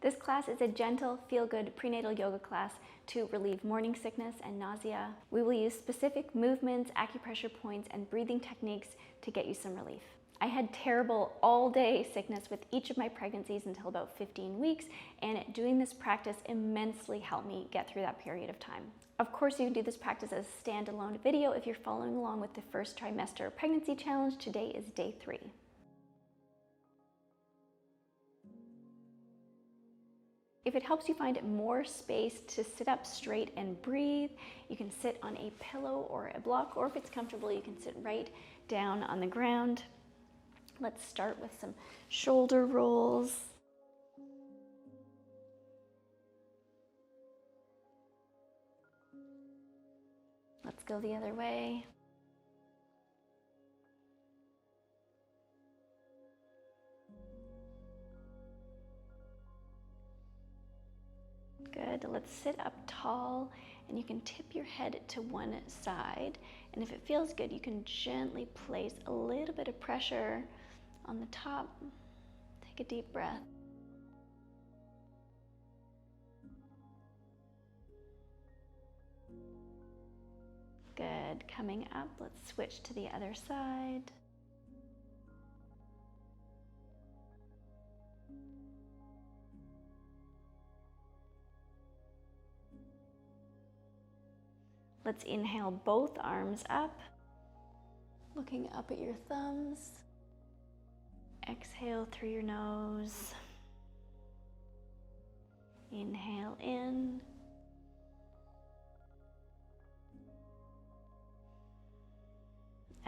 This class is a gentle, feel-good prenatal yoga class to relieve morning sickness and nausea. We will use specific movements, acupressure points, and breathing techniques to get you some relief. I had terrible all-day sickness with each of my pregnancies until about 15 weeks, and doing this practice immensely helped me get through that period of time. Of course, you can do this practice as a standalone video if you're following along with the First Trimester Pregnancy Challenge. Today is day 3. If it helps you find more space to sit up straight and breathe, you can sit on a pillow or a block, or if it's comfortable, you can sit right down on the ground. Let's start with some shoulder rolls. Let's go the other way. Good. Let's sit up tall, and you can tip your head to one side. And if it feels good, you can gently place a little bit of pressure on the top. Take a deep breath. Good. Coming up, let's switch to the other side. Let's inhale both arms up, looking up at your thumbs. Exhale through your nose. Inhale in.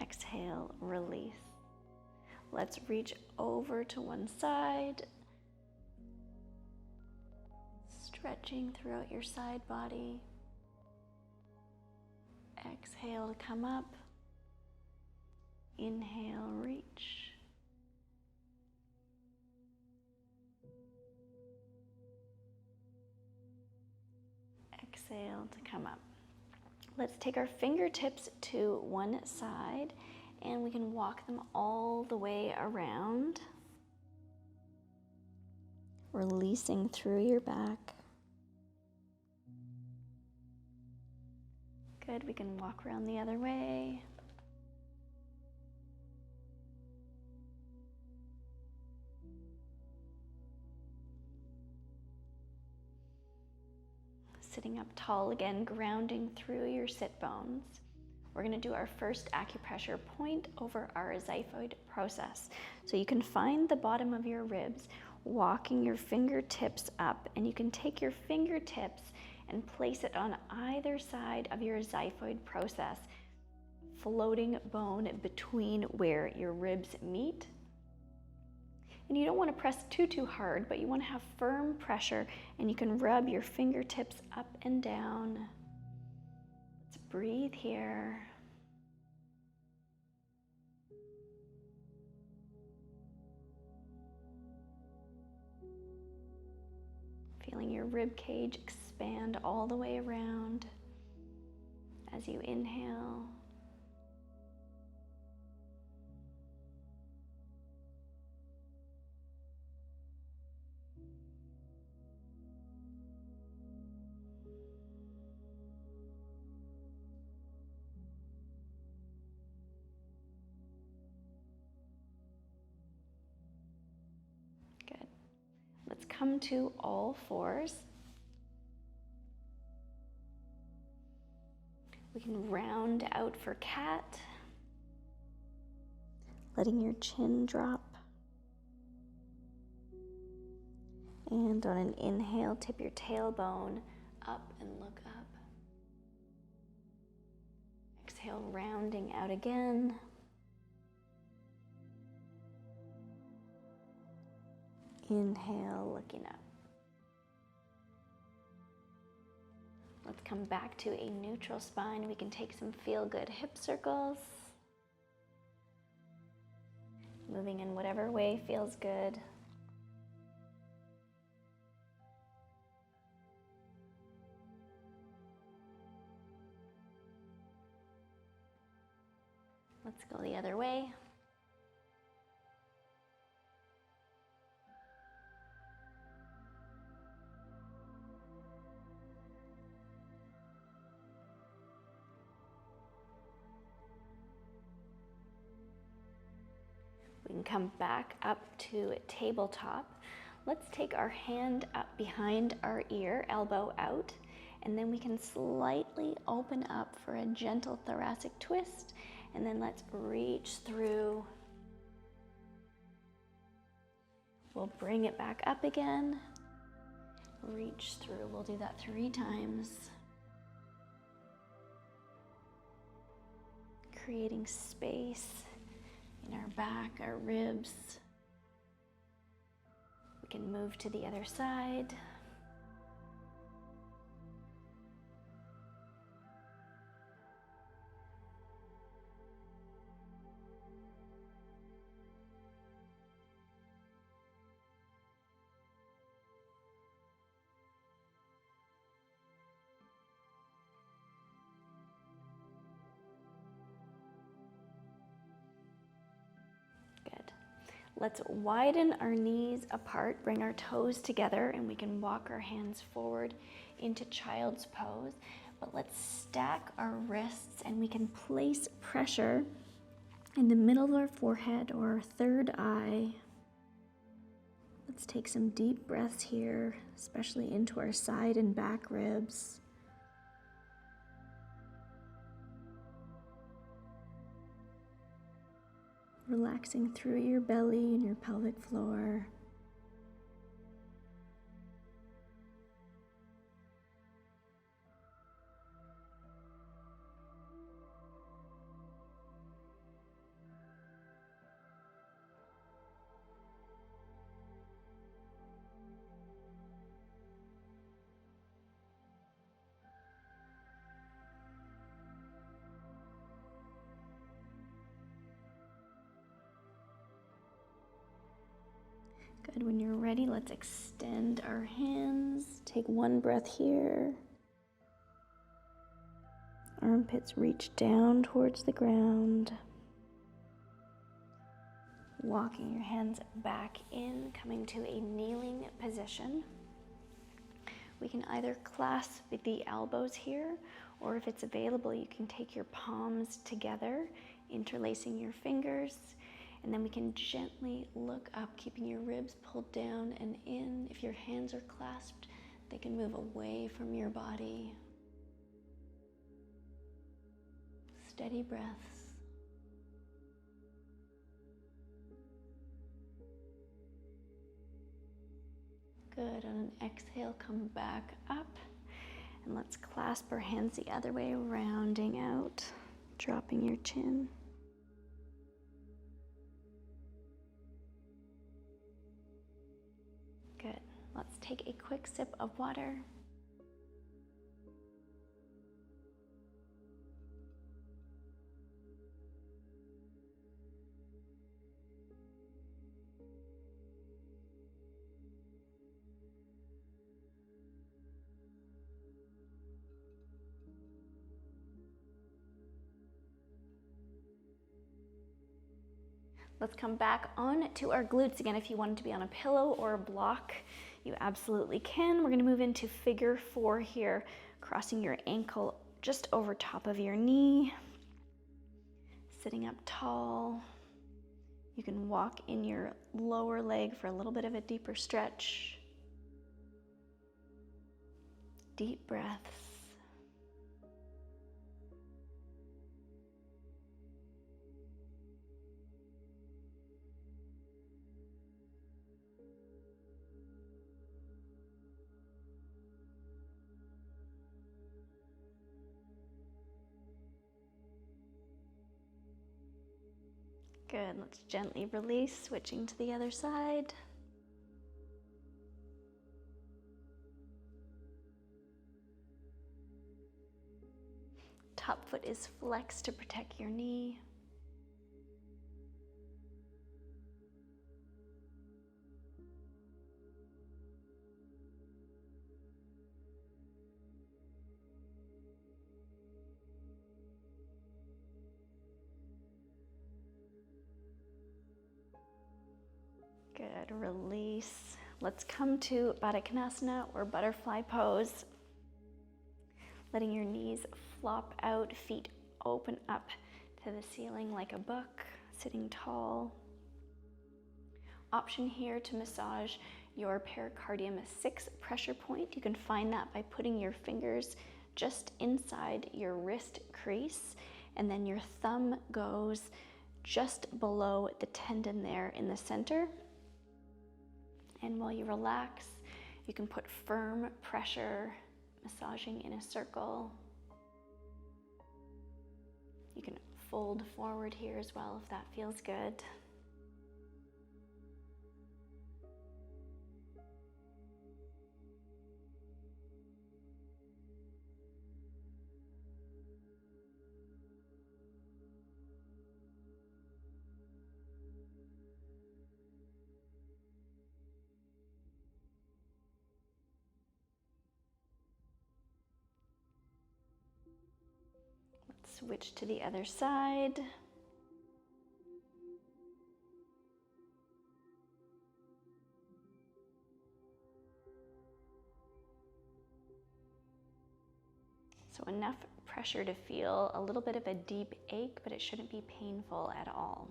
Exhale, release. Let's reach over to one side, stretching throughout your side body. Exhale to come up. Inhale, reach. Exhale to come up. Let's take our fingertips to one side, and we can walk them all the way around, releasing through your back. Good. We can walk around the other way. Sitting up tall again, grounding through your sit bones. We're going to do our first acupressure point over our xiphoid process. So you can find the bottom of your ribs, walking your fingertips up, and you can take your fingertips and place it on either side of your xiphoid process, floating bone between where your ribs meet. And you don't want to press too hard, but you want to have firm pressure, and you can rub your fingertips up and down. Let's breathe here. Feeling your rib cage expand all the way around as you inhale. Good. Let's come to all fours. We can round out for cat, letting your chin drop. And on an inhale, tip your tailbone up and look up. Exhale, rounding out again. Inhale, looking up. Let's come back to a neutral spine. We can take some feel-good hip circles. Moving in whatever way feels good. Let's go the other way. can come back up to tabletop. Let's take our hand up behind our ear, elbow out, and then we can slightly open up for a gentle thoracic twist, and then let's reach through. We'll bring it back up again, reach through. We'll do that 3 times. Creating space in our back, our ribs. We can move to the other side. Let's widen our knees apart, bring our toes together, and we can walk our hands forward into child's pose. But let's stack our wrists and we can place pressure in the middle of our forehead or our third eye. Let's take some deep breaths here, especially into our side and back ribs. Relaxing through your belly and your pelvic floor. Good. When you're ready, let's extend our hands. Take one breath here. Armpits reach down towards the ground. Walking your hands back in, coming to a kneeling position. We can either clasp the elbows here, or if it's available, you can take your palms together, interlacing your fingers. And then we can gently look up, keeping your ribs pulled down and in. If your hands are clasped, they can move away from your body. Steady breaths. Good. On an exhale, come back up. And let's clasp our hands the other way, rounding out, dropping your chin. Good. Let's take a quick sip of water. Let's come back on to our glutes again. If you wanted to be on a pillow or a block, you absolutely can. We're going to move into figure 4 here, crossing your ankle just over top of your knee, sitting up tall. You can walk in your lower leg for a little bit of a deeper stretch. Deep breaths. Good, let's gently release, switching to the other side. Top foot is flexed to protect your knee. Good, release. Let's come to Baddha Konasana or butterfly pose. Letting your knees flop out, feet open up to the ceiling like a book, sitting tall. Option here to massage your pericardium 6 pressure point. You can find that by putting your fingers just inside your wrist crease, and then your thumb goes just below the tendon there in the center. And while you relax, you can put firm pressure, massaging in a circle. You can fold forward here as well if that feels good. Switch to the other side. So enough pressure to feel a little bit of a deep ache, but it shouldn't be painful at all.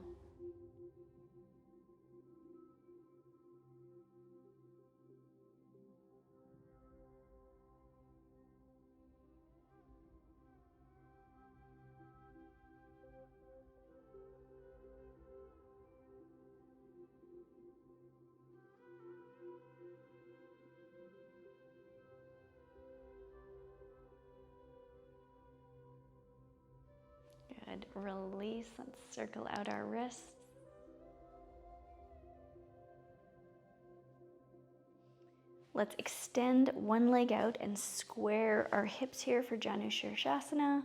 Good. Release. Let's circle out our wrists. Let's extend one leg out and square our hips here for Janu Shirshasana.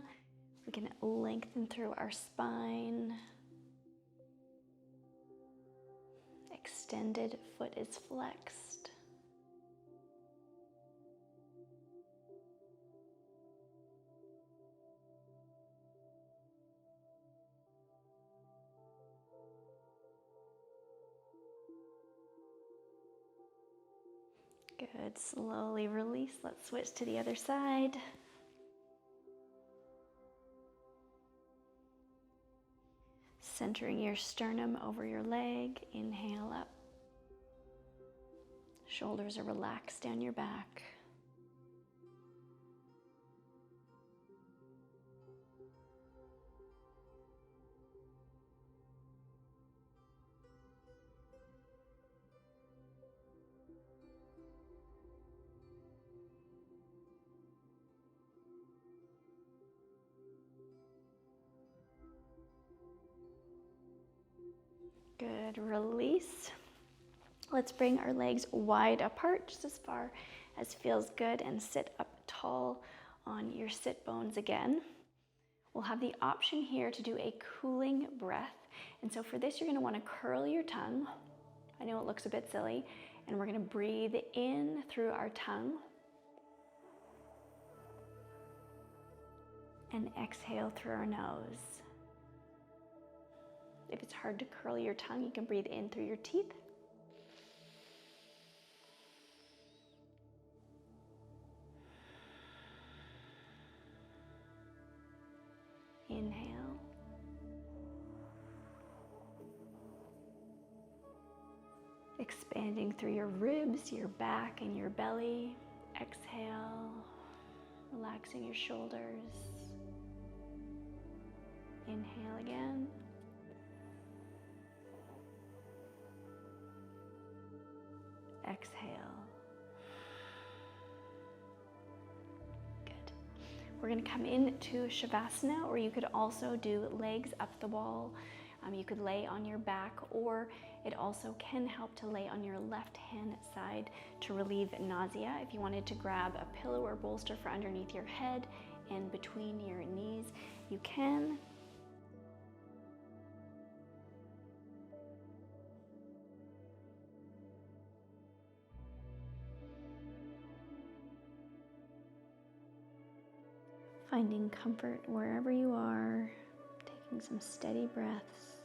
We can lengthen through our spine. Extended foot is flexed. Good. Slowly release. Let's switch to the other side. Centering your sternum over your leg. Inhale up. Shoulders are relaxed down your back. Good. Release. Let's bring our legs wide apart, just as far as feels good, and sit up tall on your sit bones again. We'll have the option here to do a cooling breath. And so for this, you're going to want to curl your tongue. I know it looks a bit silly. And we're going to breathe in through our tongue. And exhale through our nose. If it's hard to curl your tongue, you can breathe in through your teeth. Inhale. Expanding through your ribs, your back, and your belly. Exhale. Relaxing your shoulders. Inhale again. Exhale. Good. We're going to come into Shavasana, or you could also do legs up the wall. You could lay on your back, or it also can help to lay on your left hand side to relieve nausea. If you wanted to grab a pillow or bolster for underneath your head and between your knees, you can. Finding comfort wherever you are, taking some steady breaths,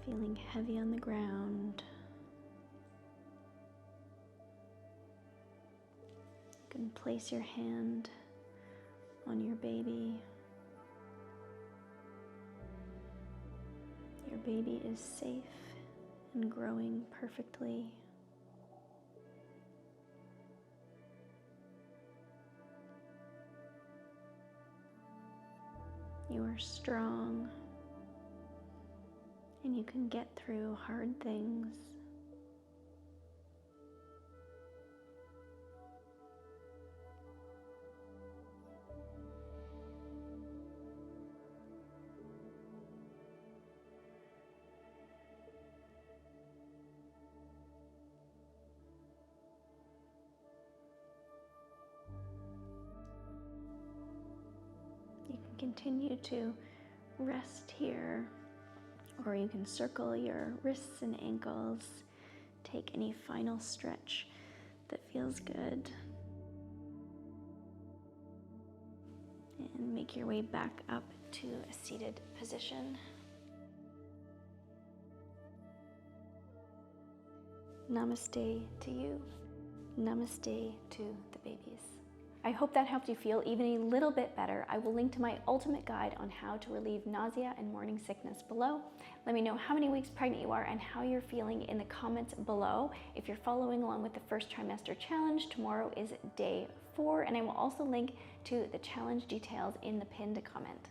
feeling heavy on the ground. You can place your hand on your baby, your baby is safe and growing perfectly. You are strong, and you can get through hard things. You can continue to rest here, or you can circle your wrists and ankles. Take any final stretch that feels good. And make your way back up to a seated position. Namaste to you. Namaste to the babies. I hope that helped you feel even a little bit better. I will link to my ultimate guide on how to relieve nausea and morning sickness below. Let me know how many weeks pregnant you are and how you're feeling in the comments below. If you're following along with the first trimester challenge, tomorrow is day 4, and I will also link to the challenge details in the pinned comment.